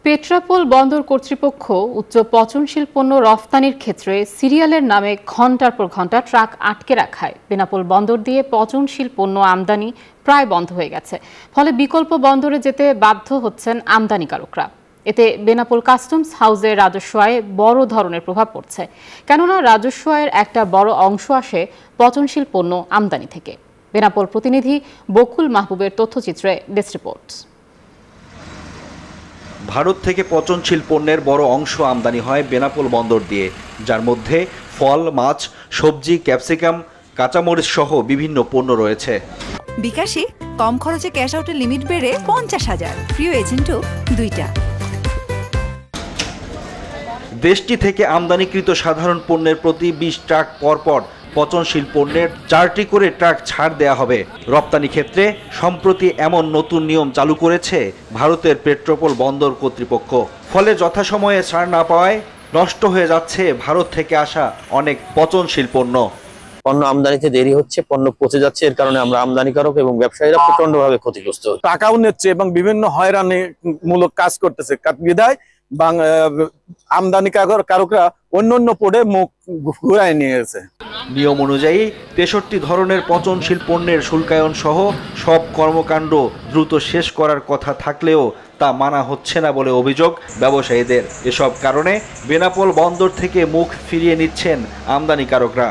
পেট্রাপোল বন্দর কর্তৃপক্ষ উচ্চ পচনশীল পণ্য রফতানির ক্ষেত্রে সিরিয়ালের নামে ঘণ্টার পর ঘণ্টা ট্রাক আটকে রাখায় বেনাপোল বন্দর দিয়ে পচনশীল পণ্য আমদানি প্রায় বন্ধ হয়ে গেছে। ফলে বিকল্প বন্দরে যেতে বাধ্য হচ্ছেন আমদানিকারকরা। এতে বেনাপোল কাস্টমস হাউসের রাজস্ব আয়ে বড় ধরনের প্রভাব পড়ছে, কেননা রাজস্ব আয়ের একটা বড় অংশ আসে পচনশীল পণ্য আমদানি থেকে। বেনাপোল প্রতিনিধি বকুল মাহবুবের তথ্যচিত্রে ডেস্ক রিপোর্ট। ভারত থেকে পচনশীল পণ্যের বড় অংশ আমদানি হয় বেনাপোল বন্দর দিয়ে, যার মধ্যে ফল, মাছ, সবজি, ক্যাপসিকাম, কাঁচামরিচ সহ বিভিন্ন পণ্য রয়েছে। বিকাশে কম খরচে ক্যাশ আউটের লিমিট বেড়ে 50,000, প্রিয় এজেন্টও 2টা। দেশটি থেকে আমদানিকৃত সাধারণ পণ্যের প্রতি 20 ট্রাক পরপর পচনশীল পণ্যের 4টি করে ট্রাক ছাড় দেয়া হবে। রপ্তানি ক্ষেত্রে সম্প্রতি এমন নতুন নিয়ম চালু করেছে ভারতের পেট্রাপোল বন্দর কর্তৃপক্ষ। ফলে যথাসময়ে ছাড় না পাওয়ায় নষ্ট হয়ে যাচ্ছে ভারত থেকে আসা অনেক পচনশীল পণ্য। পণ্য আমদানিতে দেরি হচ্ছে, পণ্য পচে যাচ্ছে। এর কারণে আমরা আমদানিকারক এবং ব্যবসায়ীরা প্রচন্ডভাবে ক্ষতিগ্রস্ত হচ্ছে। টাকাও নিচ্ছে এবং বিভিন্ন হয়রানিমূলক কাজ করতেছে। বিধায় আমদানিকারকরা অন্য পোর্টে মুখ ঘুরায় নিয়েছে। নিয়ম অনুযায়ী 63 ধরনের পচনশীল পণ্যের শুল্কায়ন সহ সব কর্মকাণ্ড দ্রুত শেষ করার কথা থাকলেও তা মানা হচ্ছে না বলে অভিযোগ ব্যবসায়ীদের। এসব কারণে বেনাপোল বন্দর থেকে মুখ ফিরিয়ে নিচ্ছেন আমদানিকারকরা।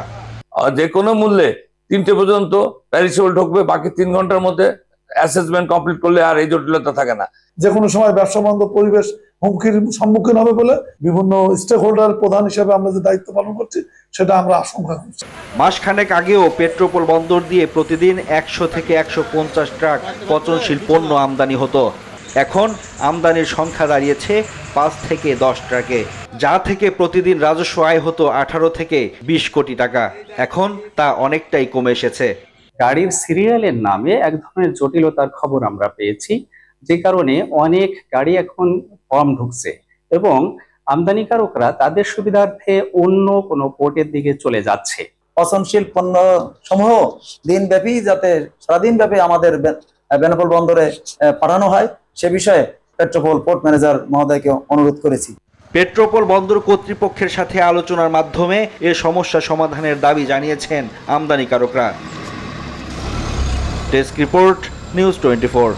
যে কোনো মূল্যে 3টে পর্যন্ত প্যারিসেবল ঢুকবে, বাকি 3 ঘন্টার মধ্যে অ্যাসেসমেন্ট কমপ্লিট করলে আর এই জটিলতা থাকে না। যে কোনো সময় ব্যবসা বান্ধব পরিবেশ হুমকির সম্মুখীন হবে বলে বিভিন্ন স্টেক হোল্ডার প্রধান হিসেবে আমরা যে দায়িত্ব পালন করছি সেটা আমরা আশঙ্কা করছি। মাসখানেক আগেও পেট্রাপোল বন্দর দিয়ে প্রতিদিন 100 থেকে 150 ট্রাক পচনশীল পণ্য আমদানি হতো। এখন আমদানির সংখ্যা দাঁড়িয়েছে 5 থেকে 10 ট্রাকে, যা থেকে প্রতিদিন রাজস্ব আয় হতো 18 থেকে 20 কোটি টাকা। এখন তা অনেকটাই কমে এসেছে। গাড়ির সিরিয়ালের নামে এক ধরনের জটিলতার খবর আমরা পেয়েছি, যে কারণে অনেক গাড়ি এখন কম ঢুকছে এবং আমদানিকারকরা তাদের সুবিধার্থে অন্য কোনো পোর্টের দিকে চলে যাচ্ছে। পচনশীল পণ্য সমূহ দিনব্যাপী যাতে সারাদিন ব্যাপী আমাদের বেনাপোল বন্দরে পাঠানো হয় সে বিষয়ে পেট্রাপোল পোর্ট ম্যানেজার মহোদয়কে অনুরোধ করেছি। পেট্রাপোল বন্দর কর্তৃপক্ষের সাথে আলোচনার মাধ্যমে এ সমস্যা সমাধানের দাবি জানিয়েছেন আমদানিকারকরা। Desk report, news 24।